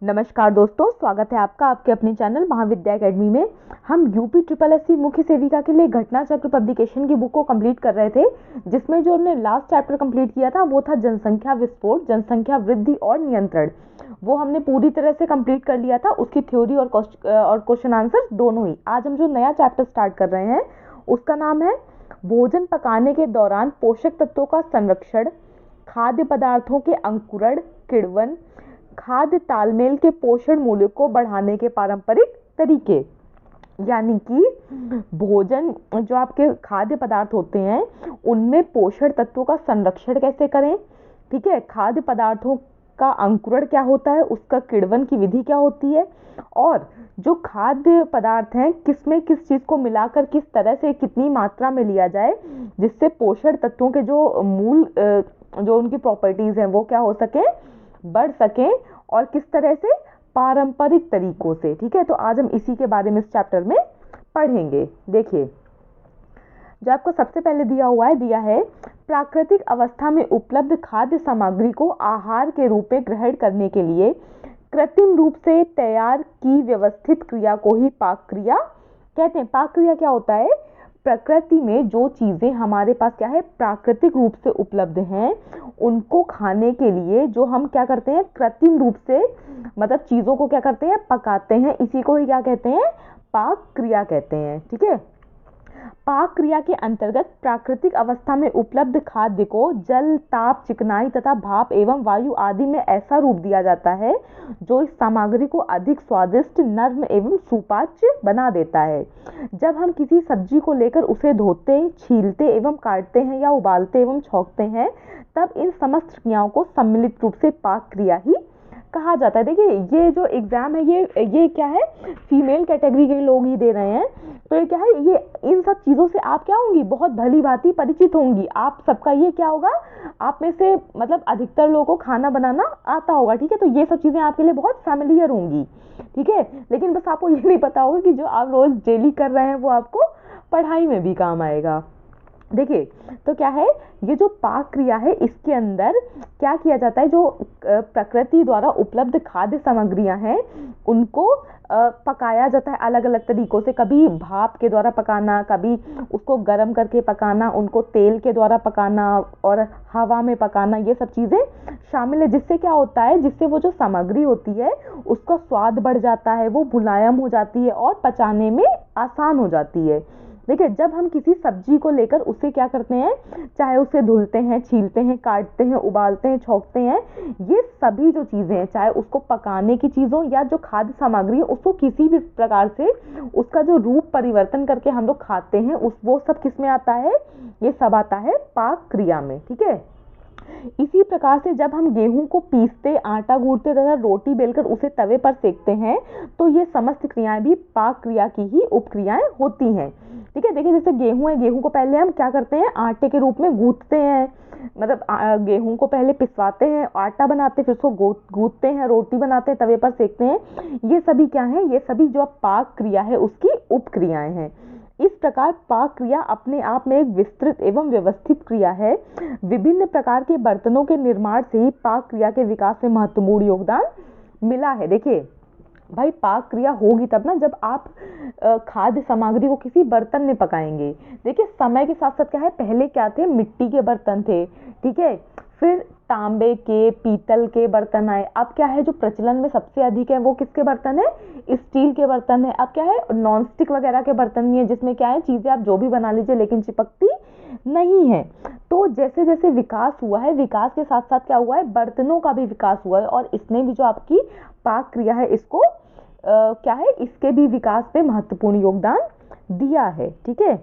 नमस्कार दोस्तों, स्वागत है आपका आपके अपने चैनल महाविद्या एकेडमी में। हम यूपी ट्रिपल एससी मुख्य सेविका के लिए घटना चक्र पब्लिकेशन की बुक को कंप्लीट कर रहे थे, जिसमें जो हमने लास्ट चैप्टर कंप्लीट किया था वो था जनसंख्या विस्फोट, जनसंख्या वृद्धि और नियंत्रण। वो हमने पूरी तरह से कंप्लीट कर लिया था, उसकी थ्योरी और क्वेश्चन आंसर दोनों ही। आज हम जो नया चैप्टर स्टार्ट कर रहे हैं उसका नाम है भोजन पकाने के दौरान पोषक तत्वों का संरक्षण, खाद्य पदार्थों के अंकुरण किण्वन, खाद्य तालमेल के पोषण मूल्य को बढ़ाने के पारंपरिक तरीके। यानी कि भोजन जो आपके खाद्य पदार्थ होते हैं उनमें पोषण तत्वों का संरक्षण कैसे करें, ठीक है। खाद्य पदार्थों का अंकुरण क्या होता है, उसका किण्वन की विधि क्या होती है, और जो खाद्य पदार्थ हैं किसमें किस चीज़ को मिलाकर किस तरह से कितनी मात्रा में लिया जाए जिससे पोषण तत्वों के जो मूल जो उनकी प्रॉपर्टीज़ हैं वो क्या हो सके, बढ़ सकें, और किस तरह से, पारंपरिक तरीकों से, ठीक है। तो आज हम इसी के बारे में इस चैप्टर में पढ़ेंगे। देखिए, जो आपको सबसे पहले दिया है प्राकृतिक अवस्था में उपलब्ध खाद्य सामग्री को आहार के रूप में ग्रहण करने के लिए कृत्रिम रूप से तैयार की व्यवस्थित क्रिया को ही पाक क्रिया कहते हैं। पाक क्रिया क्या होता है? प्रकृति में जो चीज़ें हमारे पास क्या है, प्राकृतिक रूप से उपलब्ध हैं, उनको खाने के लिए जो हम क्या करते हैं, कृत्रिम रूप से मतलब चीज़ों को क्या करते हैं, पकाते हैं। इसी को ही क्या कहते हैं, पाक क्रिया कहते हैं, ठीक है। पाक क्रिया के अंतर्गत प्राकृतिक अवस्था में उपलब्ध खाद्य को जल, ताप, चिकनाई तथा भाप एवं वायु आदि में ऐसा रूप दिया जाता है जो इस सामग्री को अधिक स्वादिष्ट, नर्म एवं सुपाच्य बना देता है। जब हम किसी सब्जी को लेकर उसे धोते, छीलते एवं काटते हैं या उबालते एवं छौंकते हैं, तब इन समस्त क्रियाओं को सम्मिलित रूप से पाक क्रिया ही कहा जाता है। देखिए, ये जो एग्जाम है ये क्या है, फीमेल कैटेगरी के लोग ही दे रहे हैं। तो ये क्या है, ये इन सब चीज़ों से आप क्या होंगी, बहुत भली भांति परिचित होंगी। आप सबका ये क्या होगा, आप में से मतलब अधिकतर लोगों को खाना बनाना आता होगा, ठीक है। तो ये सब चीज़ें आपके लिए बहुत फैमिलियर होंगी, ठीक है। लेकिन बस आपको ये नहीं पता होगा कि जो आप रोज़ डेली कर रहे हैं वो आपको पढ़ाई में भी काम आएगा। देखिए, तो क्या है, ये जो पाक क्रिया है इसके अंदर क्या किया जाता है, जो प्रकृति द्वारा उपलब्ध खाद्य सामग्रियां हैं उनको पकाया जाता है अलग अलग तरीकों से। कभी भाप के द्वारा पकाना, कभी उसको गर्म करके पकाना, उनको तेल के द्वारा पकाना और हवा में पकाना, ये सब चीज़ें शामिल है। जिससे क्या होता है, जिससे वो जो सामग्री होती है उसका स्वाद बढ़ जाता है, वो मुलायम हो जाती है और पचाने में आसान हो जाती है। देखिए, जब हम किसी सब्जी को लेकर उसे क्या करते हैं, चाहे उसे धुलते हैं, छीलते हैं, काटते हैं, उबालते हैं, छौंकते हैं, ये सभी जो चीज़ें हैं, चाहे उसको पकाने की चीज़ों या जो खाद्य सामग्री है उसको किसी भी प्रकार से उसका जो रूप परिवर्तन करके हम लोग खाते हैं, उस वो सब किस में आता है, ये सब आता है पाक क्रिया में, ठीक है। इसी प्रकार से जब हम गेहूं को पीसते, आटा गूंथते तथा रोटी बेलकर उसे तवे पर सेकते हैं, तो ये समस्त क्रियाएं भी पाक क्रिया की ही उपक्रियाएं होती हैं, ठीक है। देखिए, जैसे गेहूं है, गेहूं को पहले हम क्या करते हैं, आटे के रूप में गूंथते हैं, मतलब गेहूं को पहले पिसवाते हैं, आटा बनाते हैं, फिर उसको गूंथते हैं, रोटी बनाते हैं, तवे पर सेकते हैं। ये सभी क्या है, ये सभी जो पाक क्रिया है उसकी उपक्रियाएं हैं। इस प्रकार पाक क्रिया अपने आप में एक विस्तृत एवं व्यवस्थित क्रिया है। विभिन्न प्रकार के बर्तनों के निर्माण से ही पाक क्रिया के विकास में महत्वपूर्ण योगदान मिला है। देखिए भाई, पाक क्रिया होगी तब ना जब आप खाद्य सामग्री को किसी बर्तन में पकाएंगे। देखिए, समय के साथ साथ क्या है, पहले क्या थे, मिट्टी के बर्तन थे, ठीक है, फिर तांबे के, पीतल के बर्तन आए। अब क्या है, जो प्रचलन में सबसे अधिक है वो किसके बर्तन है, स्टील के बर्तन है। अब क्या है, नॉन स्टिक वगैरह के बर्तन भी है, जिसमें क्या है, चीज़ें आप जो भी बना लीजिए लेकिन चिपकती नहीं है। तो जैसे जैसे विकास हुआ है, विकास के साथ साथ क्या हुआ है, बर्तनों का भी विकास हुआ है, और इसने भी जो आपकी पाक क्रिया है इसको क्या है, इसके भी विकास में महत्वपूर्ण योगदान दिया है, ठीक है।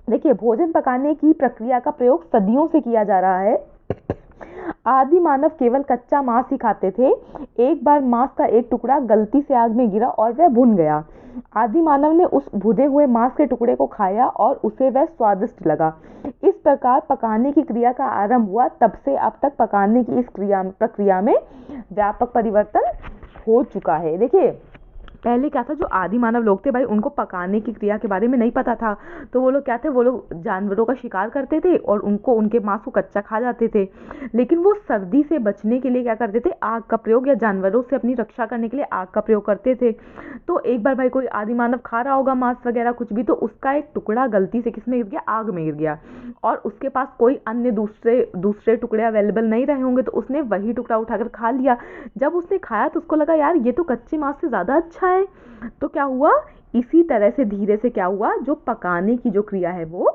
देखिए, भोजन पकाने की प्रक्रिया का प्रयोग सदियों से किया जा रहा है। आदि मानव केवल कच्चा मांस ही खाते थे। एक बार मांस का एक टुकड़ा गलती से आग में गिरा और वह भुन गया। आदि मानव ने उस भुने हुए मांस के टुकड़े को खाया और उसे वह स्वादिष्ट लगा। इस प्रकार पकाने की क्रिया का आरंभ हुआ। तब से अब तक पकाने की इस प्रक्रिया में व्यापक परिवर्तन हो चुका है। देखिए, पहले क्या था, जो आदि मानव लोग थे भाई, उनको पकाने की क्रिया के बारे में नहीं पता था। तो वो लोग क्या थे, वो लोग जानवरों का शिकार करते थे और उनके मांस को कच्चा खा जाते थे। लेकिन वो सर्दी से बचने के लिए क्या करते थे, आग का प्रयोग, या जानवरों से अपनी रक्षा करने के लिए आग का प्रयोग करते थे। तो एक बार भाई कोई आदि मानव खा रहा होगा मांस वगैरह कुछ भी, तो उसका एक टुकड़ा गलती से किसमें गिर गया, आग में गिर गया, और उसके पास कोई अन्य दूसरे दूसरे टुकड़े अवेलेबल नहीं रहे होंगे, तो उसने वही टुकड़ा उठाकर खा लिया। जब उसने खाया तो उसको लगा यार ये तो कच्चे मांस से ज़्यादा अच्छा है। तो क्या हुआ, इसी तरह से धीरे से क्या हुआ, जो पकाने की जो क्रिया है वो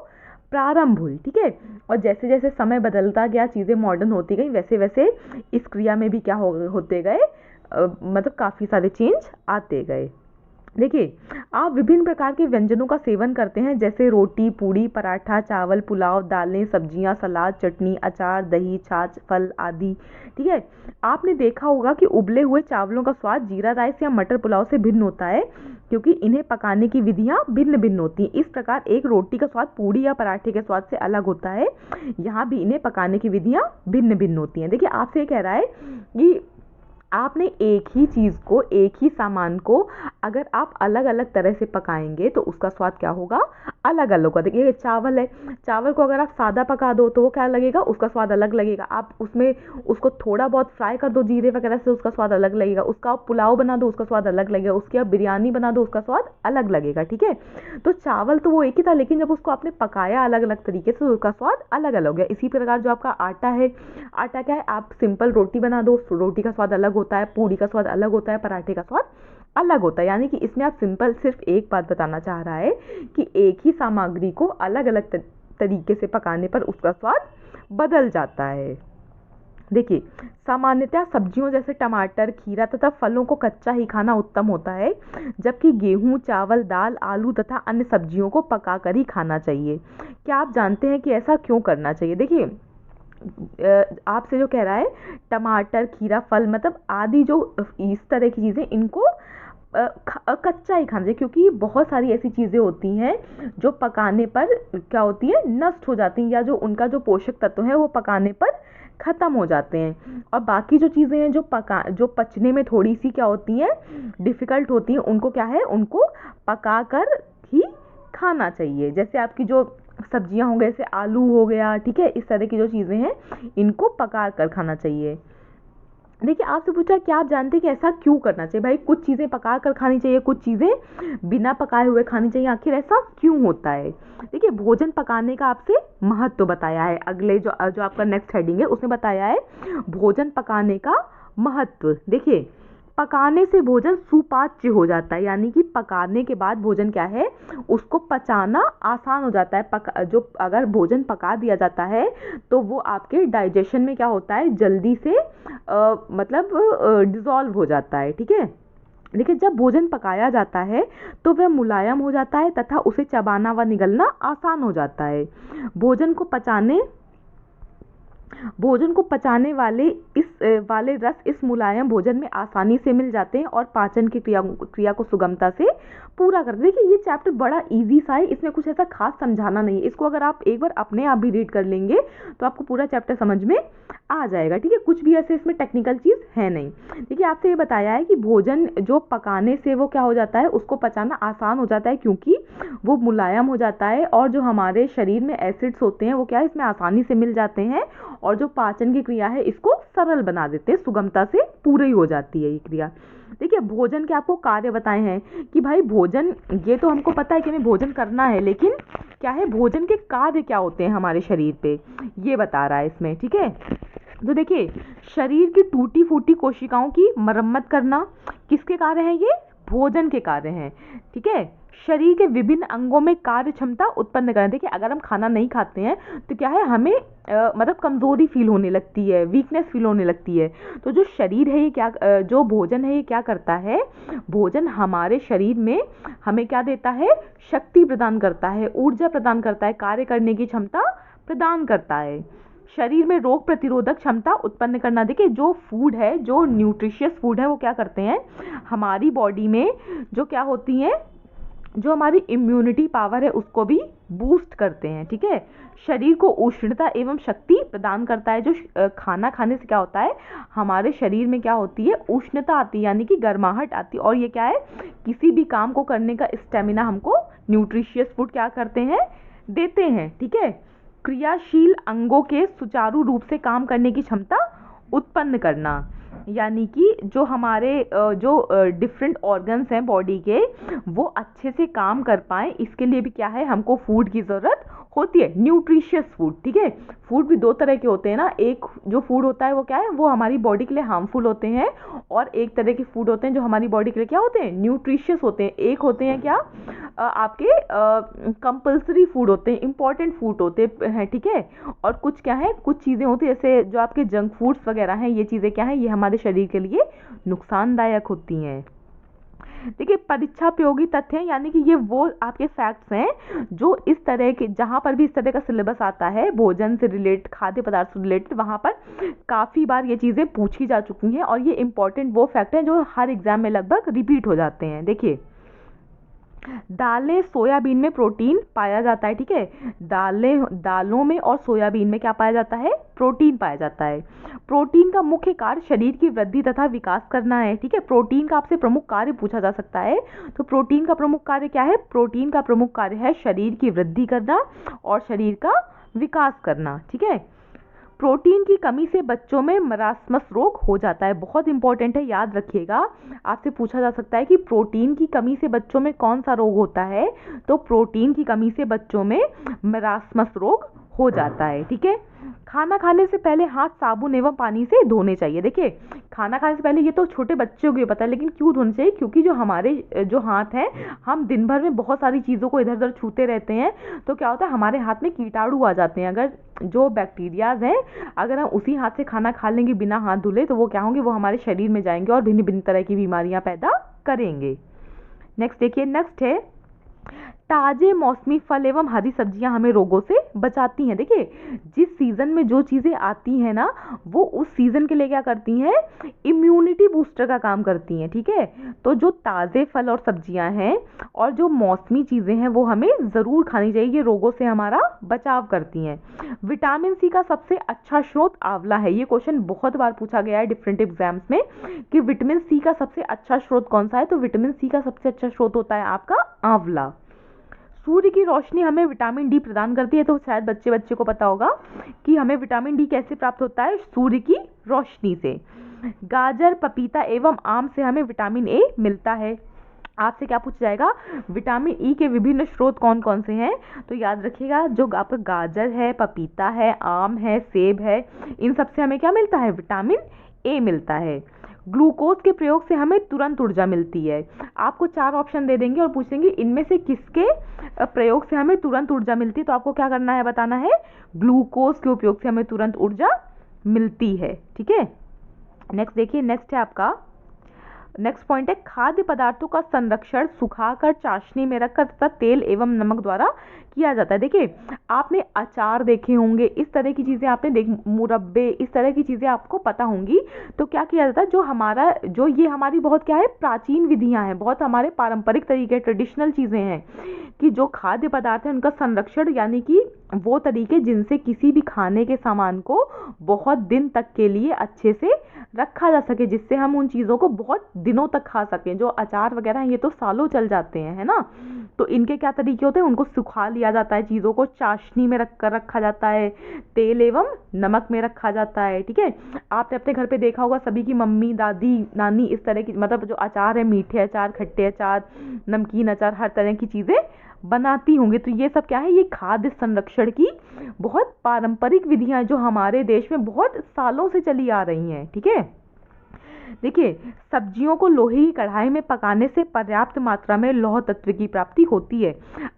प्रारंभ हुई। ठीक है, और जैसे जैसे समय बदलता गया, चीज़ें मॉडर्न होती गई, वैसे वैसे इस क्रिया में भी क्या होते गए, मतलब काफ़ी सारे चेंज आते गए। देखिए, आप विभिन्न प्रकार के व्यंजनों का सेवन करते हैं, जैसे रोटी, पूड़ी, पराठा, चावल, पुलाव, दालें, सब्जियां, सलाद, चटनी, अचार, दही, छाछ, फल आदि। ठीक है, आपने देखा होगा कि उबले हुए चावलों का स्वाद जीरा राइस या मटर पुलाव से भिन्न होता है, क्योंकि इन्हें पकाने की विधियां भिन्न भिन्न होती हैं। इस प्रकार एक रोटी का स्वाद पूड़ी या पराठे के स्वाद से अलग होता है। यहाँ भी इन्हें पकाने की विधियां भिन्न भिन्न होती हैं। देखिए, आपसे ये कह रहा है कि आपने एक ही चीज़ को, एक ही सामान को अगर आप अलग अलग तरह से पकाएंगे तो उसका स्वाद क्या होगा, अलग अलग होगा। देखिए, चावल है, चावल को अगर आप सादा पका दो तो वो क्या लगेगा, उसका स्वाद अलग लगेगा। आप उसमें उसको थोड़ा बहुत फ्राई कर दो जीरे वगैरह से, उसका स्वाद अलग लगेगा। उसका आप पुलाव बना दो, उसका स्वाद अलग लगेगा। उसकी आप बिरयानी बना दो, उसका स्वाद अलग लगेगा। ठीक है, तो चावल तो वो एक ही था, लेकिन जब उसको आपने पकाया अलग अलग तरीके से, उसका स्वाद अलग अलग हो गया। इसी प्रकार जो आपका आटा है, आटा क्या है, आप सिंपल रोटी बना दो, रोटी का स्वाद अलग होता है, पूड़ी का स्वाद अलग होता है, पराठे का स्वाद अलग होता है। यानी कि इसमें आप सिंपल सिर्फ एक बात बताना चाह रहा है कि एक ही सामग्री को अलग अलग तरीके से पकाने पर उसका स्वाद बदल जाता है। देखिए, सामान्यतः सब्जियों जैसे टमाटर, खीरा तथा फलों को कच्चा ही खाना उत्तम होता है, जबकि गेहूं, चावल, दाल, आलू तथा अन्य सब्जियों को पकाकर ही खाना चाहिए। क्या आप जानते हैं कि ऐसा क्यों करना चाहिए? देखिए, आपसे जो कह रहा है, टमाटर, खीरा, फल, मतलब आदि जो इस तरह की चीज़ें, इनको कच्चा ही खाना चाहिए, क्योंकि बहुत सारी ऐसी चीज़ें होती हैं जो पकाने पर क्या होती है, नष्ट हो जाती हैं, या जो उनका जो पोषक तत्व है वो पकाने पर ख़त्म हो जाते हैं। और बाकी जो चीज़ें हैं जो पचने में थोड़ी सी क्या होती हैं, डिफ़िकल्ट होती हैं, उनको क्या है, उनको पका कर ही खाना चाहिए। जैसे आपकी जो सब्जियां हो गए, जैसे आलू हो गया, ठीक है, इस तरह की जो चीज़ें हैं इनको पका कर खाना चाहिए। देखिए, आपसे पूछा क्या आप जानते हैं कि ऐसा क्यों करना चाहिए? भाई, कुछ चीज़ें पका कर खानी चाहिए, कुछ चीज़ें बिना पकाए हुए खानी चाहिए, आखिर ऐसा क्यों होता है? देखिए, भोजन पकाने का आपसे महत्व बताया है। अगले जो आपका नेक्स्ट हेडिंग है उसने बताया है भोजन पकाने का महत्व। देखिए, पकाने से भोजन सुपाच्य हो जाता है, यानी कि पकाने के बाद भोजन क्या है, उसको पचाना आसान हो जाता है। जो अगर भोजन पका दिया जाता है तो वो आपके डाइजेशन में क्या होता है, जल्दी से मतलब डिज़ोल्व हो जाता है। ठीक है, लेकिन जब भोजन पकाया जाता है तो वह मुलायम हो जाता है तथा उसे चबाना व निगलना आसान हो जाता है। भोजन को पचाने वाले रस इस मुलायम भोजन में आसानी से मिल जाते हैं और पाचन की क्रिया को सुगमता से पूरा करते हैं। देखिए, ये चैप्टर बड़ा इजी सा है, इसमें कुछ ऐसा खास समझाना नहीं है। इसको अगर आप एक बार अपने आप भी रीड कर लेंगे तो आपको पूरा चैप्टर समझ में आ जाएगा। ठीक है, कुछ भी ऐसे इसमें टेक्निकल चीज़ है नहीं। देखिए, आपसे ये बताया है कि भोजन जो पकाने से वो क्या हो जाता है, उसको पचाना आसान हो जाता है, क्योंकि वो मुलायम हो जाता है और जो हमारे शरीर में एसिड्स होते हैं वो क्या है, इसमें आसानी से मिल जाते हैं और जो पाचन की क्रिया है इसको सरल बना देते हैं, सुगमता से पूरी हो जाती है ये क्रिया। देखिए, भोजन के आपको कार्य बताए हैं कि भाई भोजन, ये तो हमको पता है कि हमें भोजन करना है, लेकिन क्या है, भोजन के कार्य क्या होते हैं हमारे शरीर पे, ये बता रहा है इसमें। ठीक है, तो देखिए, शरीर की टूटी फूटी कोशिकाओं की मरम्मत करना किसके कार्य हैं, ये भोजन के कार्य हैं। ठीक है, शरीर के विभिन्न अंगों में कार्य क्षमता उत्पन्न करना। देखिए, अगर हम खाना नहीं खाते हैं तो क्या है, हमें मतलब कमज़ोरी फील होने लगती है, वीकनेस फील होने लगती है। तो जो शरीर है ये क्या, जो भोजन है ये क्या करता है, भोजन हमारे शरीर में हमें क्या देता है, शक्ति प्रदान करता है, ऊर्जा प्रदान करता है, कार्य करने की क्षमता प्रदान करता है। शरीर में रोग प्रतिरोधक क्षमता उत्पन्न करना। देखिए, जो फूड है, जो न्यूट्रिशियस फूड है, वो क्या करते हैं, हमारी बॉडी में जो क्या होती हैं, जो हमारी इम्यूनिटी पावर है उसको भी बूस्ट करते हैं, ठीक है। शरीर को उष्णता एवं शक्ति प्रदान करता है। जो खाना खाने से क्या होता है, हमारे शरीर में क्या होती है, उष्णता आती है, यानी कि गर्माहट आती है। और ये क्या है, किसी भी काम को करने का स्टेमिना हमको न्यूट्रिशियस फूड क्या करते हैं, देते हैं, ठीक है। क्रियाशील अंगों के सुचारू रूप से काम करने की क्षमता उत्पन्न करना, यानी कि जो हमारे जो डिफरेंट ऑर्गन्स हैं बॉडी के, वो अच्छे से काम कर पाएँ, इसके लिए भी क्या है, हमको फूड की ज़रूरत होती है, न्यूट्रिशियस फूड, ठीक है। फूड भी दो तरह के होते हैं ना, एक जो फूड होता है वो क्या है, वो हमारी बॉडी के लिए हार्मफुल होते हैं, और एक तरह के फूड होते हैं जो हमारी बॉडी के लिए क्या होते हैं, न्यूट्रिशियस होते हैं। एक होते हैं क्या, आपके कंपल्सरी फूड होते हैं, इंपॉर्टेंट फूड होते हैं, ठीक है। और कुछ क्या है, कुछ चीज़ें होती है जैसे जो आपके जंक फूड्स वगैरह हैं, ये चीज़ें क्या है, ये हमारे शरीर के लिए नुकसानदायक होती हैं। देखिए, परीक्षा उपयोगी तथ्य हैं, यानी कि ये वो आपके फैक्ट्स हैं जो इस तरह के, जहाँ पर भी इस तरह का सिलेबस आता है भोजन से रिलेटेड, खाद्य पदार्थ से रिलेटेड, वहाँ पर काफ़ी बार ये चीज़ें पूछी जा चुकी हैं, और ये इंपॉर्टेंट वो फैक्ट हैं जो हर एग्जाम में लगभग रिपीट हो जाते हैं। देखिए, दालें, सोयाबीन में प्रोटीन पाया जाता है, ठीक है। दालों में और सोयाबीन में क्या पाया जाता है, प्रोटीन पाया जाता है। प्रोटीन का मुख्य कार्य शरीर की वृद्धि तथा विकास करना है, ठीक है। प्रोटीन का आपसे प्रमुख कार्य पूछा जा सकता है, तो प्रोटीन का प्रमुख कार्य क्या है, प्रोटीन का प्रमुख कार्य है शरीर की वृद्धि करना और शरीर का विकास करना, ठीक है। प्रोटीन की कमी से बच्चों में मरासमस रोग हो जाता है, बहुत इंपॉर्टेंट है, याद रखिएगा। आपसे पूछा जा सकता है कि प्रोटीन की कमी से बच्चों में कौन सा रोग होता है, तो प्रोटीन की कमी से बच्चों में मरासमस रोग हो जाता है, ठीक है। खाना खाने से पहले हाथ साबुन एवं पानी से धोने चाहिए। देखिए, खाना खाने से पहले, ये तो छोटे बच्चों को पता है, लेकिन क्यों धोने चाहिए, क्योंकि जो हमारे जो हाथ हैं, हम दिन भर में बहुत सारी चीज़ों को इधर उधर छूते रहते हैं, तो क्या होता है, हमारे हाथ में कीटाणु आ जाते हैं। अगर जो बैक्टीरियाज हैं, अगर हम उसी हाथ से खाना खा लेंगे बिना हाथ धुले, तो वो क्या होंगे, वो हमारे शरीर में जाएंगे और भिन्न भिन्न तरह की बीमारियां पैदा करेंगे। नेक्स्ट देखिए, नेक्स्ट है, ताजे मौसमी फल एवं हरी सब्जियां हमें रोगों से बचाती हैं। देखिए, जिस सीजन में जो चीज़ें आती हैं ना, वो उस सीजन के लिए क्या करती हैं, इम्यूनिटी बूस्टर का काम करती हैं, ठीक है। तो जो ताज़े फल और सब्जियां हैं और जो मौसमी चीज़ें हैं, वो हमें ज़रूर खानी चाहिए, ये रोगों से हमारा बचाव करती हैं। विटामिन सी का सबसे अच्छा स्रोत आंवला है। ये क्वेश्चन बहुत बार पूछा गया है डिफरेंट एग्जाम्स में कि विटामिन सी का सबसे अच्छा स्रोत कौन सा है, तो विटामिन सी का सबसे अच्छा स्रोत होता है आपका आंवला। सूर्य की रोशनी हमें विटामिन डी प्रदान करती है, तो शायद बच्चे को पता होगा कि हमें विटामिन डी कैसे प्राप्त होता है, सूर्य की रोशनी से। गाजर, पपीता एवं आम से हमें विटामिन ए मिलता है। आपसे क्या पूछा जाएगा, विटामिन ई के विभिन्न स्रोत कौन कौन से हैं, तो याद रखिएगा, जो आपका गाजर है, पपीता है, आम है, सेब है, इन सब से हमें क्या मिलता है, विटामिन ए मिलता है। ग्लूकोज के प्रयोग से हमें तुरंत ऊर्जा मिलती है। आपको 4 ऑप्शन दे देंगे और पूछेंगे इनमें से किसके प्रयोग से हमें तुरंत ऊर्जा मिलती है, तो आपको क्या करना है, बताना है, ग्लूकोज के उपयोग से हमें तुरंत ऊर्जा मिलती है, ठीक है। नेक्स्ट देखिए, नेक्स्ट है आपका, नेक्स्ट पॉइंट है, खाद्य पदार्थों का संरक्षण सुखाकर चाशनी में रखकर तथा तेल एवं नमक द्वारा किया जाता है। देखिए, आपने अचार देखे होंगे, इस तरह की चीज़ें आपने मुरब्बे, इस तरह की चीज़ें आपको पता होंगी। तो क्या किया जाता है, जो ये हमारी बहुत क्या है, प्राचीन विधियां हैं, बहुत हमारे पारंपरिक तरीके, ट्रेडिशनल चीज़ें हैं, कि जो खाद्य पदार्थ है उनका संरक्षण, यानी कि वो तरीके जिनसे किसी भी खाने के सामान को बहुत दिन तक के लिए अच्छे से रखा जा सके, जिससे हम उन चीज़ों को बहुत दिनों तक खा सकें। जो अचार वगैरह हैं, ये तो सालों चल जाते हैं, है ना। तो इनके क्या तरीके होते हैं, उनको सुखा लिया जाता है, चीज़ों को चाशनी में रखा जाता है, तेल एवं नमक में रखा जाता है, ठीक है। आपने अपने घर पे देखा होगा, सभी की मम्मी, दादी, नानी इस तरह की, मतलब जो अचार है, मीठे अचार, खट्टे अचार, नमकीन अचार, हर तरह की चीज़ें बनाती होंगी। तो ये सब क्या है, ये खाद्य संरक्षण की बहुत पारंपरिक विधियां हैं जो हमारे देश में बहुत सालों से चली आ रही हैं, ठीक है। देखिए, सब्जियों को लोहे की कढ़ाई में पकाने से पर्याप्त मात्रा में लौह तत्व की प्राप्ति होती है।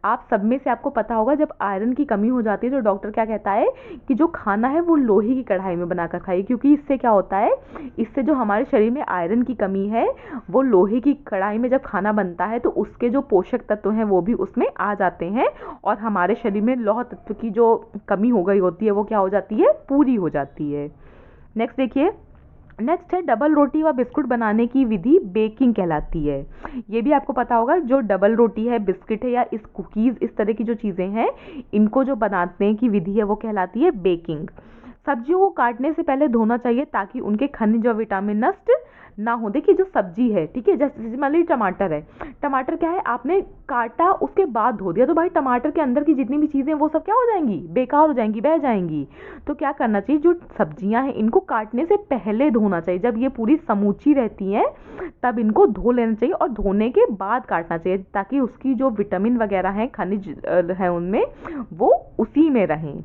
आप सब में से आपको पता होगा, जब आयरन की कमी हो जाती है तो डॉक्टर क्या कहता है कि जो खाना है वो लोहे की कढ़ाई में बनाकर खाइए, क्योंकि इससे क्या होता है, इससे जो हमारे शरीर में आयरन की कमी है, वो लोहे की कढ़ाई में जब खाना बनता है तो उसके जो पोषक तत्व हैं वो भी उसमें आ जाते हैं, और हमारे शरीर में लौह तत्व की जो कमी हो गई होती है वो क्या हो जाती है, पूरी हो जाती है। नेक्स्ट देखिए, नेक्स्ट है डबल रोटी व बिस्कुट बनाने की विधि बेकिंग कहलाती है। ये भी आपको पता होगा, जो डबल रोटी है, बिस्किट है या इस कुकीज़, इस तरह की जो चीज़ें हैं, इनको जो बनाने की विधि है वो कहलाती है बेकिंग। सब्जियों को काटने से पहले धोना चाहिए ताकि उनके खनिज और विटामिन नष्ट ना हो। देखिए जो सब्जी है, ठीक है, जैसे मान लीजिए टमाटर है, टमाटर क्या है, आपने काटा उसके बाद धो दिया तो भाई टमाटर के अंदर की जितनी भी चीज़ें वो सब क्या हो जाएंगी, बेकार हो जाएंगी, बह जाएंगी। तो क्या करना चाहिए, जो सब्जियां हैं इनको काटने से पहले धोना चाहिए। जब ये पूरी समूची रहती हैं तब इनको धो लेना चाहिए और धोने के बाद काटना चाहिए ताकि उसकी जो विटामिन वगैरह हैं, खनिज हैं उनमें, वो उसी में रहें,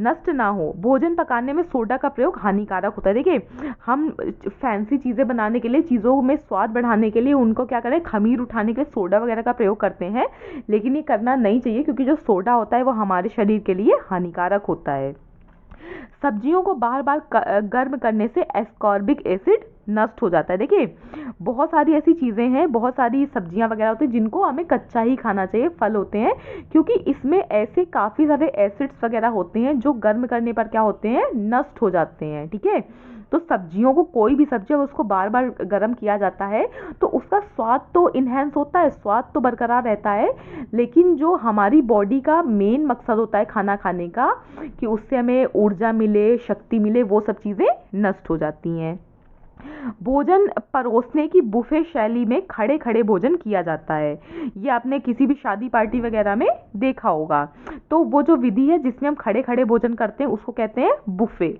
नष्ट ना हो। भोजन पकाने में सोडा का प्रयोग हानिकारक होता है। देखिए हम फैंसी चीज़ें बनाने के लिए, चीज़ों में स्वाद बढ़ाने के लिए उनको क्या करें, खमीर उठाने के लिए सोडा वगैरह का प्रयोग करते हैं, लेकिन ये करना नहीं चाहिए क्योंकि जो सोडा होता है वो हमारे शरीर के लिए हानिकारक होता है। सब्जियों को बार बार गर्म करने से एस्कॉर्बिक एसिड नष्ट हो जाता है। देखिए बहुत सारी ऐसी चीज़ें हैं, बहुत सारी सब्जियां वगैरह होती हैं जिनको हमें कच्चा ही खाना चाहिए, फल होते हैं, क्योंकि इसमें ऐसे काफ़ी सारे एसिड्स वगैरह होते हैं जो गर्म करने पर क्या होते हैं, नष्ट हो जाते हैं। ठीक है, तो सब्जियों को, कोई भी सब्जी अगर उसको बार बार गर्म किया जाता है तो उसका स्वाद तो इन्हेंस होता है, स्वाद तो बरकरार रहता है, लेकिन जो हमारी बॉडी का मेन मकसद होता है खाना खाने का, कि उससे हमें ऊर्जा मिले, शक्ति मिले, वो सब चीज़ें नष्ट हो जाती हैं। भोजन परोसने की बुफे शैली में खड़े खड़े भोजन किया जाता है। ये आपने किसी भी शादी पार्टी वगैरह में देखा होगा। तो वो जो विधि है जिसमें हम खड़े खड़े भोजन करते हैं उसको कहते हैं बुफे।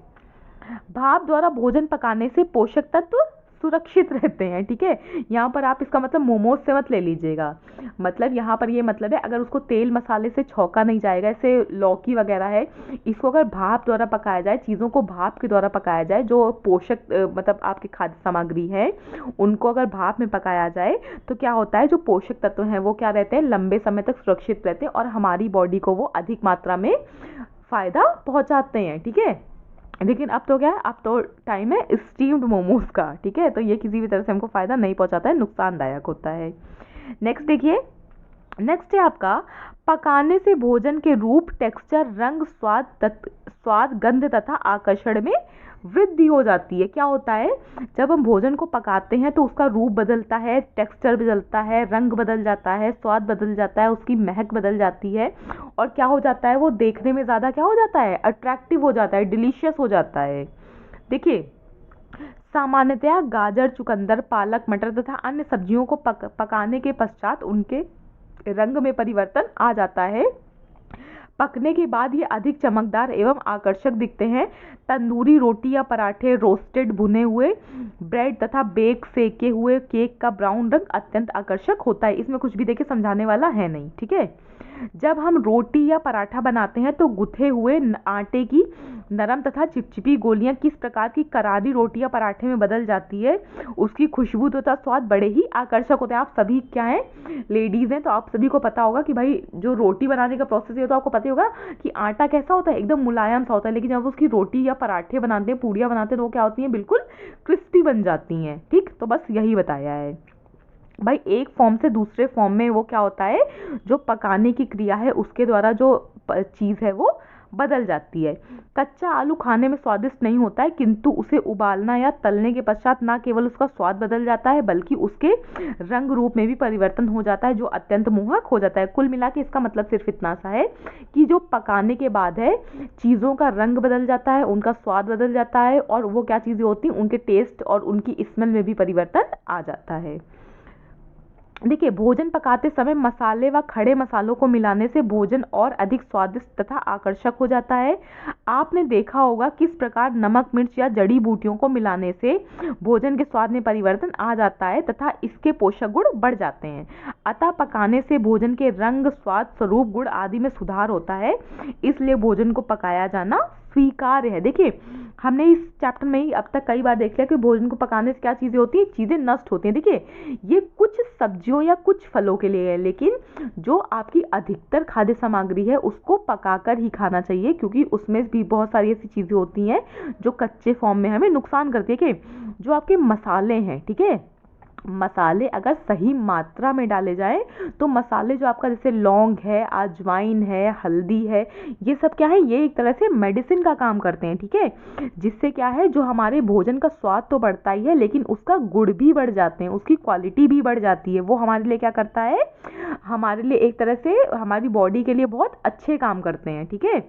भाप द्वारा भोजन पकाने से पोषक तत्व सुरक्षित रहते हैं। ठीक है, यहाँ पर आप इसका मतलब मोमोज से मत ले लीजिएगा, मतलब यहाँ पर ये मतलब है अगर उसको तेल मसाले से छौंका नहीं जाएगा, ऐसे लौकी वगैरह है, इसको अगर भाप द्वारा पकाया जाए, चीज़ों को भाप के द्वारा पकाया जाए, जो पोषक मतलब आपकी खाद्य सामग्री है उनको अगर भाप में पकाया जाए तो क्या होता है, जो पोषक तत्व हैं वो क्या रहते हैं, लंबे समय तक सुरक्षित रहते हैं और हमारी बॉडी को वो अधिक मात्रा में फ़ायदा पहुँचाते हैं। ठीक है, लेकिन अब तो क्या है, अब तो टाइम है स्टीम्ड मोमोज का। ठीक है, तो ये किसी भी तरह से हमको फ़ायदा नहीं पहुंचाता है, नुकसानदायक होता है। नेक्स्ट देखिए, नेक्स्ट है आपका, पकाने से भोजन के रूप, टेक्सचर, रंग, स्वाद, गंध तथा आकर्षण में वृद्धि हो जाती है। क्या होता है, जब हम भोजन को पकाते हैं तो उसका रूप बदलता है, टेक्सचर बदलता है, रंग बदल जाता है, स्वाद बदल जाता है, उसकी महक बदल जाती है और क्या हो जाता है, वो देखने में ज़्यादा क्या हो जाता है, अट्रैक्टिव हो जाता है, डिलीशियस हो जाता है। देखिए सामान्यतया गाजर, चुकंदर, पालक, मटर तथा अन्य सब्जियों को पकाने के पश्चात उनके रंग में परिवर्तन आ जाता है। पकने के बाद ये अधिक चमकदार एवं आकर्षक दिखते हैं। तंदूरी रोटी या पराठे, रोस्टेड भुने हुए ब्रेड तथा बेक सेके हुए केक का ब्राउन रंग अत्यंत आकर्षक होता है। इसमें कुछ भी देखिए समझाने वाला है नहीं। ठीक है, जब हम रोटी या पराठा बनाते हैं तो गुथे हुए आटे की नरम तथा चिपचिपी गोलियां किस प्रकार की करारी रोटी या पराठे में बदल जाती है, उसकी खुशबू तथा स्वाद बड़े ही आकर्षक होते हैं। आप सभी क्या हैं, लेडीज़ हैं, तो आप सभी को पता होगा कि भाई जो रोटी बनाने का प्रोसेस है तो आपको पता ही होगा कि आटा कैसा होता है, एकदम मुलायम सा होता है, लेकिन जब उसकी रोटी या पराठे बनाते हैं, पूड़ियाँ बनाते हैं, तो वो क्या होती हैं, बिल्कुल क्रिस्पी बन जाती हैं। ठीक, तो बस यही बताया है भाई। एक फॉर्म से दूसरे फॉर्म में वो क्या होता है, जो पकाने की क्रिया है उसके द्वारा जो चीज़ है वो बदल जाती है। कच्चा आलू खाने में स्वादिष्ट नहीं होता है, किंतु उसे उबालना या तलने के पश्चात ना केवल उसका स्वाद बदल जाता है बल्कि उसके रंग रूप में भी परिवर्तन हो जाता है, जो अत्यंत मोहक हो जाता है। कुल मिला के इसका मतलब सिर्फ इतना सा है कि जो पकाने के बाद है, चीज़ों का रंग बदल जाता है, उनका स्वाद बदल जाता है और वो क्या चीज़ें होती हैं, उनके टेस्ट और उनकी स्मेल में भी परिवर्तन आ जाता है। देखिए भोजन पकाते समय मसाले व खड़े मसालों को मिलाने से भोजन और अधिक स्वादिष्ट तथा आकर्षक हो जाता है। आपने देखा होगा किस प्रकार नमक, मिर्च या जड़ी बूटियों को मिलाने से भोजन के स्वाद में परिवर्तन आ जाता है तथा इसके पोषक गुण बढ़ जाते हैं। अतः पकाने से भोजन के रंग, स्वाद, स्वरूप, गुण आदि में सुधार होता है, इसलिए भोजन को पकाया जाना स्वीकार्य है। देखिए हमने इस चैप्टर में ही अब तक कई बार देख लिया कि भोजन को पकाने से क्या चीज़ें होती हैं, चीज़ें नष्ट होती हैं। देखिए ये कुछ सब्जियों या कुछ फलों के लिए है, लेकिन जो आपकी अधिकतर खाद्य सामग्री है उसको पकाकर ही खाना चाहिए, क्योंकि उसमें भी बहुत सारी ऐसी चीज़ें होती हैं जो कच्चे फॉर्म में हमें नुकसान करती है। कि जो आपके मसाले हैं, ठीक है, मसाले अगर सही मात्रा में डाले जाएं तो मसाले जो आपका जैसे लौंग है, अजवाइन है, हल्दी है, ये सब क्या है, ये एक तरह से मेडिसिन का काम करते हैं, ठीक है। जिससे क्या है, जो हमारे भोजन का स्वाद तो बढ़ता ही है लेकिन उसका गुण भी बढ़ जाते हैं, उसकी क्वालिटी भी बढ़ जाती है। वो हमारे लिए क्या करता है, हमारे लिए एक तरह से हमारी बॉडी के लिए बहुत अच्छे काम करते हैं, ठीक है।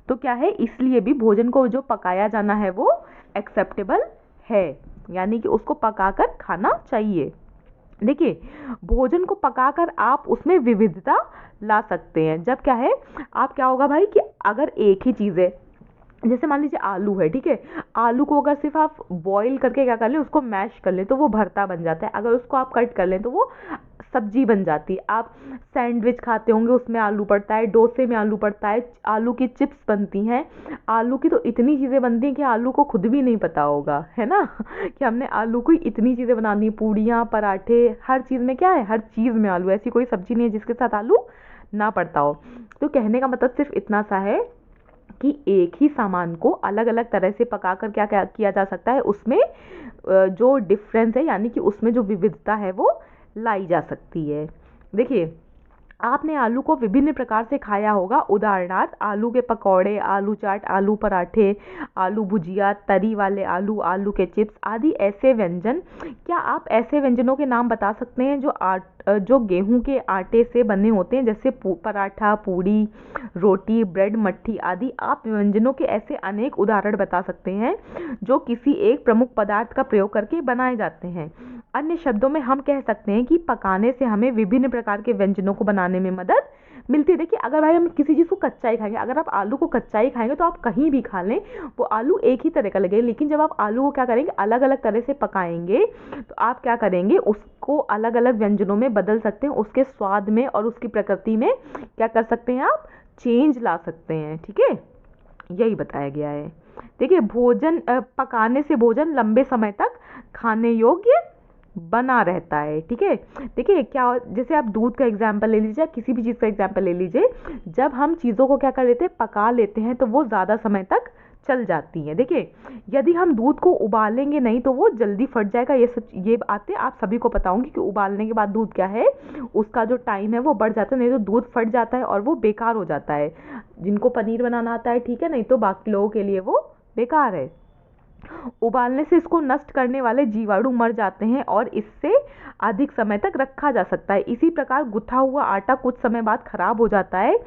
तो क्या है, इसलिए भी भोजन को जो पकाया जाना है वो एक्सेप्टेबल है, यानी कि उसको पकाकर खाना चाहिए। देखिए, भोजन को पकाकर आप उसमें विविधता ला सकते हैं। जब क्या है, आप क्या होगा भाई कि अगर एक ही चीज़ है, जैसे मान लीजिए आलू है, ठीक है, आलू को अगर सिर्फ आप बॉईल करके क्या कर लें, उसको मैश कर लें तो वो भरता बन जाता है। अगर उसको आप कट कर लें तो वो सब्जी बन जाती है। आप सैंडविच खाते होंगे, उसमें आलू पड़ता है, डोसे में आलू पड़ता है, आलू की चिप्स बनती हैं, आलू की तो इतनी चीज़ें बनती हैं कि आलू को खुद भी नहीं पता होगा, है ना कि हमने आलू की इतनी चीज़ें बना दी, पूड़ियाँ, पराठे, हर चीज़ में क्या है, हर चीज़ में आलू, ऐसी कोई सब्जी नहीं है जिसके साथ आलू ना पड़ता हो। तो कहने का मतलब सिर्फ इतना सा है कि एक ही सामान को अलग अलग तरह से पकाकर क्या क्या किया जा सकता है, उसमें जो डिफरेंस है, यानी कि उसमें जो विविधता है वो लाई जा सकती है। देखिए, आपने आलू को विभिन्न प्रकार से खाया होगा, उदाहरणार्थ आलू के पकौड़े, आलू चाट, आलू पराठे, आलू भुजिया, तरी वाले आलू, आलू के चिप्स आदि ऐसे व्यंजन। क्या आप ऐसे व्यंजनों के नाम बता सकते हैं जो गेहूं के आटे से बने होते हैं, जैसे पराठा, पूड़ी, रोटी, ब्रेड, मट्ठी आदि। आप व्यंजनों के ऐसे अनेक उदाहरण बता सकते हैं जो किसी एक प्रमुख पदार्थ का प्रयोग करके बनाए जाते हैं। अन्य शब्दों में हम कह सकते हैं कि पकाने से हमें विभिन्न प्रकार के व्यंजनों को बनाने में मदद मिलती है। देखिए, अगर भाई हम किसी चीज़ को कच्चा ही खाएंगे, अगर आप आलू को कच्चा ही खाएंगे तो आप कहीं भी खा लें, वो आलू एक ही तरह का लगेगा। लेकिन जब आप आलू को क्या करेंगे, अलग अलग तरह से पकाएंगे, तो आप क्या करेंगे, उसको अलग अलग व्यंजनों में बदल सकते हैं, उसके स्वाद में और उसकी प्रकृति में क्या कर सकते हैं, आप चेंज ला सकते हैं, ठीक है। यही बताया गया है। देखिए, भोजन पकाने से भोजन लंबे समय तक खाने योग्य बना रहता है, ठीक है। देखिए, क्या जैसे आप दूध का एग्जाम्पल ले लीजिए, किसी भी चीज़ का एग्जाम्पल ले लीजिए, जब हम चीज़ों को क्या कर लेते हैं, पका लेते हैं, तो वो ज़्यादा समय तक चल जाती है। देखिए, यदि हम दूध को उबालेंगे नहीं तो वो जल्दी फट जाएगा। ये बातें आप सभी को पता होंगी कि उबालने के बाद दूध क्या है, उसका जो टाइम है वो बढ़ जाता है, नहीं तो दूध फट जाता है और वो बेकार हो जाता है। जिनको पनीर बनाना आता है ठीक है, नहीं तो बाकी लोगों के लिए वो बेकार है। उबालने से इसको नष्ट करने वाले जीवाणु मर जाते हैं और इससे अधिक समय तक रखा जा सकता है। इसी प्रकार गुथा हुआ आटा कुछ समय बाद खराब हो जाता है,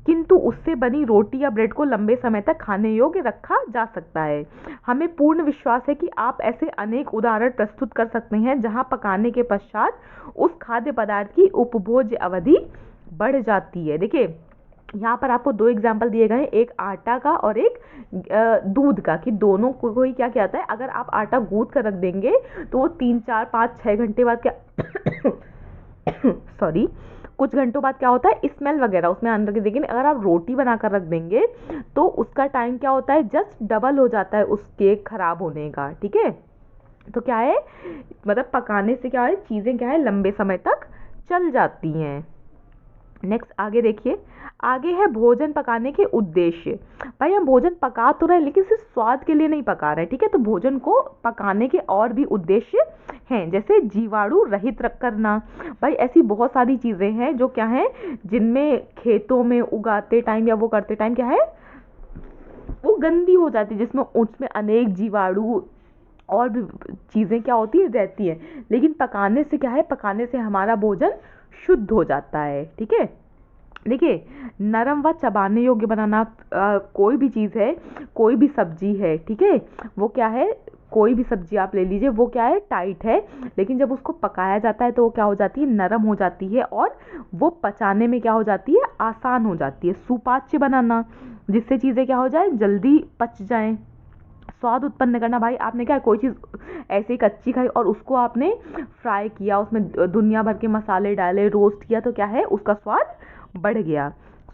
किंतु उससे बनी रोटी या ब्रेड को लंबे समय तक खाने योग्य रखा जा सकता है। हमें पूर्ण विश्वास है कि आप ऐसे अनेक उदाहरण प्रस्तुत कर सकते हैं जहां पकाने के पश्चात उस खाद्य पदार्थ की उपभोज्य अवधि बढ़ जाती है। देखिए, यहाँ पर आपको दो एग्जाम्पल दिए गए हैं, एक आटा का और एक दूध का, कि दोनों को ही क्या क्या आता है, अगर आप आटा गूंथ कर रख देंगे तो वो 3, 4, 5, 6 घंटे बाद क्या सॉरी, कुछ घंटों बाद क्या होता है, स्मेल वगैरह उसमें आने लगेगी। लेकिन अगर आप रोटी बनाकर रख देंगे तो उसका टाइम क्या होता है, जस्ट डबल हो जाता है उसके खराब होने का, ठीक है। तो क्या है, मतलब पकाने से क्या है, चीज़ें क्या है, लंबे समय तक चल जाती हैं। नेक्स्ट आगे देखिए, आगे है भोजन पकाने के उद्देश्य। भाई, हम भोजन पका तो रहे हैं लेकिन सिर्फ स्वाद के लिए नहीं पका रहे, ठीक है। तो भोजन को पकाने के और भी उद्देश्य हैं, जैसे जीवाणु रहित करना। भाई, ऐसी बहुत सारी चीज़ें हैं जो क्या है, जिनमें खेतों में उगाते टाइम या वो करते टाइम क्या है, वो गंदी हो जाती है, जिसमें उसमें अनेक जीवाणु और भी चीज़ें क्या होती है, रहती है। लेकिन पकाने से क्या है, पकाने से हमारा भोजन शुद्ध हो जाता है, ठीक है। देखिए, नरम व चबाने योग्य बनाना, कोई भी चीज़ है, कोई भी सब्जी है, ठीक है, वो क्या है, कोई भी सब्जी आप ले लीजिए, वो क्या है, टाइट है, लेकिन जब उसको पकाया जाता है तो वो क्या हो जाती है, नरम हो जाती है और वो पचाने में क्या हो जाती है, आसान हो जाती है। सुपाच्य बनाना, जिससे चीज़ें क्या हो जाए, जल्दी पच जाएं। स्वाद उत्पन्न करना, भाई आपने क्या कोई चीज़ ऐसे ही कच्ची खाई और उसको आपने फ्राई किया, उसमें दुनिया भर के मसाले डाले, रोस्ट किया, तो क्या है, उसका स्वाद बढ़ गया।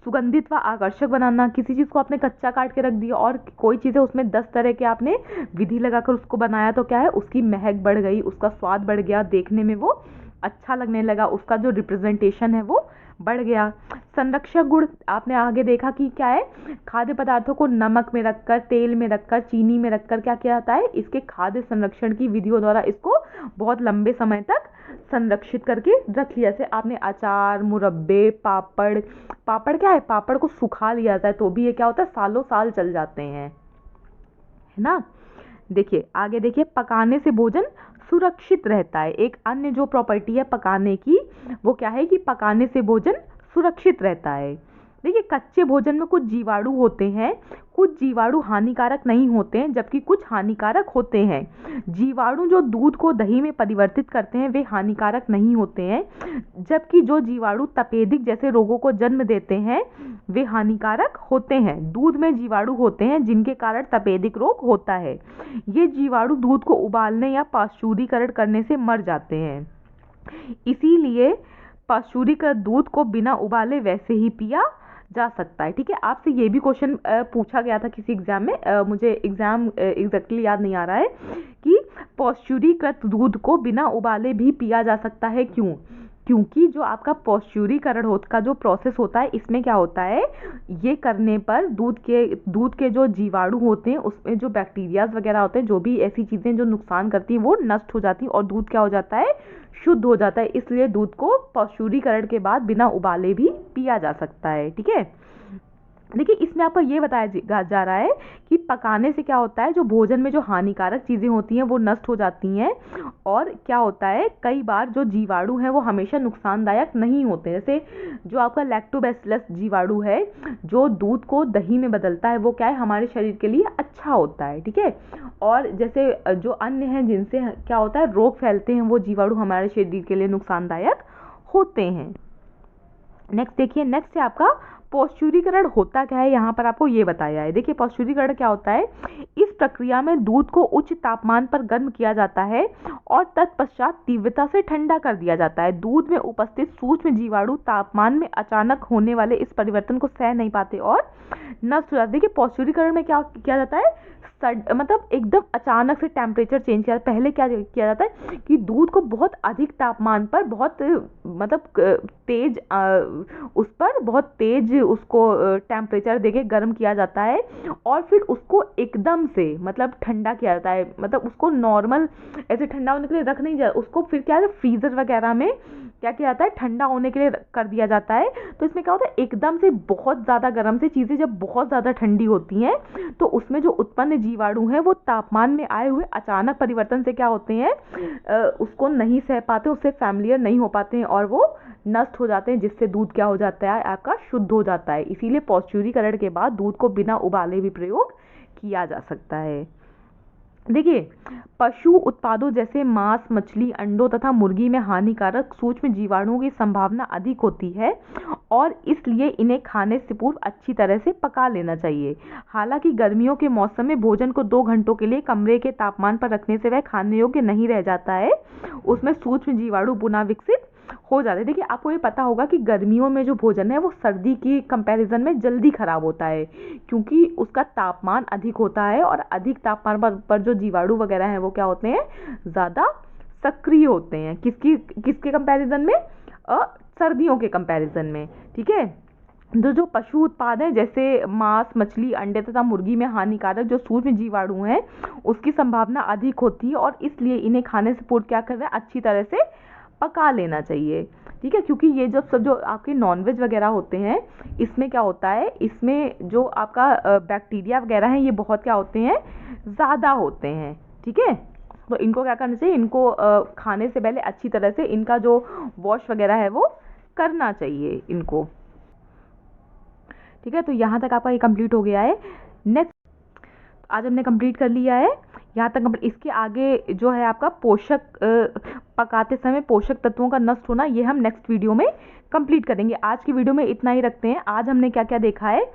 सुगंधित व आकर्षक बनाना, किसी चीज़ को आपने कच्चा काट के रख दिया और कोई चीज़ें उसमें 10 तरह के आपने विधि लगाकर उसको बनाया, तो क्या है, उसकी महक बढ़ गई, उसका स्वाद बढ़ गया, देखने में वो अच्छा लगने लगा, उसका जो रिप्रेजेंटेशन है वो बढ़ गया। संरक्षक गुण, आपने आगे देखा कि क्या है, खाद्य पदार्थों को नमक में रखकर, तेल में रखकर, चीनी में रखकर क्या किया जाता है, इसके खाद्य संरक्षण की विधियों द्वारा इसको बहुत लंबे समय तक संरक्षित करके रख लिया। जैसे आपने अचार, मुरब्बे, पापड़, पापड़ क्या है, पापड़ को सुखा लिया जाता है तो भी ये क्या होता है, सालों साल चल जाते हैं, है ना। देखिए आगे देखिए, पकाने से भोजन सुरक्षित रहता है। एक अन्य जो प्रॉपर्टी है पकाने की, वो क्या है कि पकाने से भोजन सुरक्षित रहता है। देखिए कच्चे भोजन में कुछ जीवाणु होते हैं, कुछ जीवाणु हानिकारक नहीं होते हैं, जबकि कुछ हानिकारक होते हैं। जीवाणु जो दूध को दही में परिवर्तित करते हैं वे हानिकारक नहीं होते हैं, जबकि जो जीवाणु तपेदिक जैसे रोगों को जन्म देते हैं वे हानिकारक होते हैं। दूध में जीवाणु होते हैं जिनके कारण तपेदिक रोग होता है। ये जीवाणु दूध को उबालने या पाश्चुरीकरण करने से मर जाते हैं। इसीलिए पाश्चुरीकृत दूध को बिना उबाले वैसे ही पिया जा सकता है। ठीक है, आपसे ये भी क्वेश्चन पूछा गया था किसी एग्जाम में, मुझे एग्जाम एग्जैक्टली याद नहीं आ रहा है कि पाश्चुरीकृत दूध को बिना उबाले भी पिया जा सकता है। क्यों? क्योंकि जो आपका पाश्चुरीकरण का जो प्रोसेस होता है, इसमें क्या होता है, ये करने पर दूध के जो जीवाणु होते हैं उसमें जो बैक्टीरियाज वगैरह होते हैं, जो भी ऐसी चीज़ें जो नुकसान करती हैं वो नष्ट हो जाती हैं और दूध क्या हो जाता है, शुद्ध हो जाता है। इसलिए दूध को पाश्चुरीकरण के बाद बिना उबाले भी पिया जा सकता है। ठीक है, देखिए इसमें आपको ये बताया जा रहा है कि पकाने से क्या होता है, जो भोजन में जो हानिकारक चीज़ें होती हैं वो नष्ट हो जाती हैं, और क्या होता है कई बार जो जीवाणु हैं वो हमेशा नुकसानदायक नहीं होते। जैसे जो आपका लैक्टोबैसिलस जीवाणु है जो दूध को दही में बदलता है, वो क्या है, हमारे शरीर के लिए अच्छा होता है। ठीक है, और जैसे जो अन्य हैं जिनसे क्या होता है रोग फैलते हैं, वो जीवाणु हमारे शरीर के लिए नुकसानदायक होते हैं। नेक्स्ट देखिए, नेक्स्ट है आपका पाश्चुरीकरण होता क्या है, यहाँ पर आपको ये बताया है। देखिए पाश्चुरीकरण क्या होता है, इस प्रक्रिया में दूध को उच्च तापमान पर गर्म किया जाता है और तत्पश्चात तीव्रता से ठंडा कर दिया जाता है। दूध में उपस्थित सूक्ष्म जीवाणु तापमान में अचानक होने वाले इस परिवर्तन को सह नहीं पाते और नष्ट हो जाते। देखिए पाश्चुरीकरण में क्या किया जाता है, मतलब एकदम अचानक से टेम्परेचर चेंज किया। पहले क्या किया जाता है कि दूध को बहुत अधिक तापमान पर बहुत मतलब तेज उस पर बहुत तेज उसको टेम्परेचर देके गर्म किया जाता है और फिर उसको एकदम से मतलब ठंडा किया जाता है। मतलब उसको नॉर्मल ऐसे ठंडा होने के लिए रख नहीं जाता, उसको फिर क्या है फ्रीजर वगैरह में क्या किया जाता है, ठंडा होने के लिए कर दिया जाता है। तो इसमें क्या होता है, एकदम से बहुत ज़्यादा गर्म से चीज़ें जब बहुत ज़्यादा ठंडी होती हैं तो उसमें जो उत्पन्न जीवाणु हैं वो तापमान में आए हुए अचानक परिवर्तन से क्या होते हैं, उसको नहीं सह पाते, उससे फैमिलियर नहीं हो पाते हैं और वो नष्ट हो जाते हैं, जिससे दूध क्या हो जाता है, आपका शुद्ध हो जाता है। इसीलिए पाश्चुरीकरण के बाद दूध को बिना उबाले भी प्रयोग किया जा सकता है। देखिए पशु उत्पादों जैसे मांस, मछली, अंडों तथा मुर्गी में हानिकारक सूक्ष्म जीवाणुओं की संभावना अधिक होती है और इसलिए इन्हें खाने से पूर्व अच्छी तरह से पका लेना चाहिए। हालांकि गर्मियों के मौसम में भोजन को 2 घंटों के लिए कमरे के तापमान पर रखने से वह खाने योग्य नहीं रह जाता है, उसमें सूक्ष्म जीवाणु पुनः विकसित हो जाते हैं। देखिए आपको ये पता होगा कि गर्मियों में जो भोजन है वो सर्दी की कंपैरिजन में जल्दी खराब होता है, क्योंकि उसका तापमान अधिक होता है और अधिक तापमान पर जो जीवाणु वगैरह हैं वो क्या होते हैं, ज़्यादा सक्रिय होते हैं। किसके कंपैरिजन में, सर्दियों के कंपैरिजन में। ठीक है, जो पशु उत्पाद हैं जैसे मांस, मछली, अंडे तथा मुर्गी में हानिकारक जो सूक्ष्म जीवाणु हैं उसकी संभावना अधिक होती है और इसलिए इन्हें खाने से पूर्व क्या करना है, अच्छी तरह से पका लेना चाहिए। ठीक है, क्योंकि ये जो आपके नॉनवेज वगैरह होते हैं इसमें क्या होता है, इसमें जो आपका बैक्टीरिया वगैरह हैं ये बहुत क्या होते हैं, ज़्यादा होते हैं। ठीक है, तो इनको क्या करना चाहिए, इनको खाने से पहले अच्छी तरह से इनका जो वॉश वगैरह है वो करना चाहिए इनको। ठीक है, तो यहाँ तक आपका ये कंप्लीट हो गया है। नेक्स्ट आज हमने कंप्लीट कर लिया है यहाँ तक। इसके आगे जो है आपका पोषक पकाते समय पोषक तत्वों का नष्ट होना, ये हम नेक्स्ट वीडियो में कंप्लीट करेंगे। आज की वीडियो में इतना ही रखते हैं। आज हमने क्या क्या देखा है,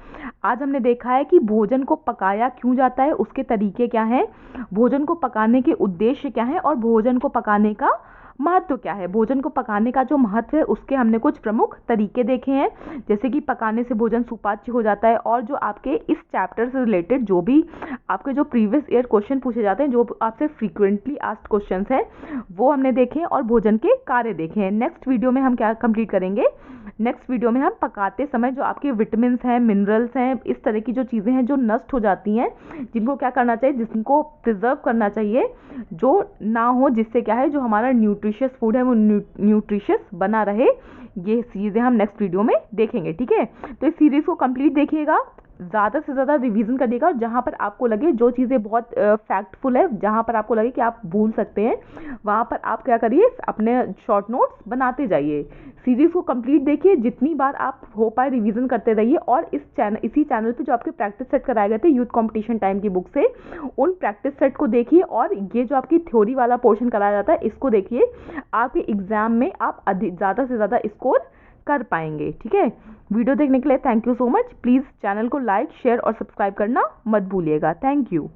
आज हमने देखा है कि भोजन को पकाया क्यों जाता है, उसके तरीके क्या हैं, भोजन को पकाने के उद्देश्य क्या हैं और भोजन को पकाने का महत्व क्या है। भोजन को पकाने का जो महत्व है उसके हमने कुछ प्रमुख तरीके देखे हैं, जैसे कि पकाने से भोजन सुपाच्य हो जाता है और जो आपके इस चैप्टर से रिलेटेड जो भी आपके जो प्रीवियस ईयर क्वेश्चन पूछे जाते हैं, जो आपसे फ्रीक्वेंटली आस्क्ड क्वेश्चंस हैं वो हमने देखे हैं और भोजन के कार्य देखे हैं। नेक्स्ट वीडियो में हम क्या कंप्लीट करेंगे, नेक्स्ट वीडियो में हम पकाते समय जो आपके विटामिन हैं, मिनरल्स हैं, इस तरह की जो चीज़ें हैं जो नष्ट हो जाती हैं, जिनको क्या करना चाहिए, जिनको प्रिजर्व करना चाहिए, जो ना हो, जिससे क्या है जो हमारा न्यूट्रिशन न्यूट्रिशियस फूड है वो न्यूट्रिशियस बना रहे, ये चीज़ें हम नेक्स्ट वीडियो में देखेंगे। ठीक है, तो इस सीरीज़ को कंप्लीट देखिएगा, ज़्यादा से ज़्यादा रिवीजन करिएगा, और जहाँ पर आपको लगे जो चीज़ें बहुत फैक्टफुल है, जहाँ पर आपको लगे कि आप भूल सकते हैं, वहाँ पर आप क्या करिए, अपने शॉर्ट नोट्स बनाते जाइए। सीरीज़ को कंप्लीट देखिए, जितनी बार आप हो पाए रिवीजन करते रहिए, और इसी चैनल पे जो आपके प्रैक्टिस सेट कराए गए थे यूथ कंपटीशन टाइम की बुक से, उन प्रैक्टिस सेट को देखिए, और ये जो आपकी थ्योरी वाला पोर्शन कराया जाता है इसको देखिए, आपके एग्जाम में आप ज़्यादा से ज़्यादा स्कोर कर पाएंगे। ठीक है, वीडियो देखने के लिए thank you so much. Please channel को लाइक, शेयर और सब्सक्राइब करना मत भूलिएगा। Thank you.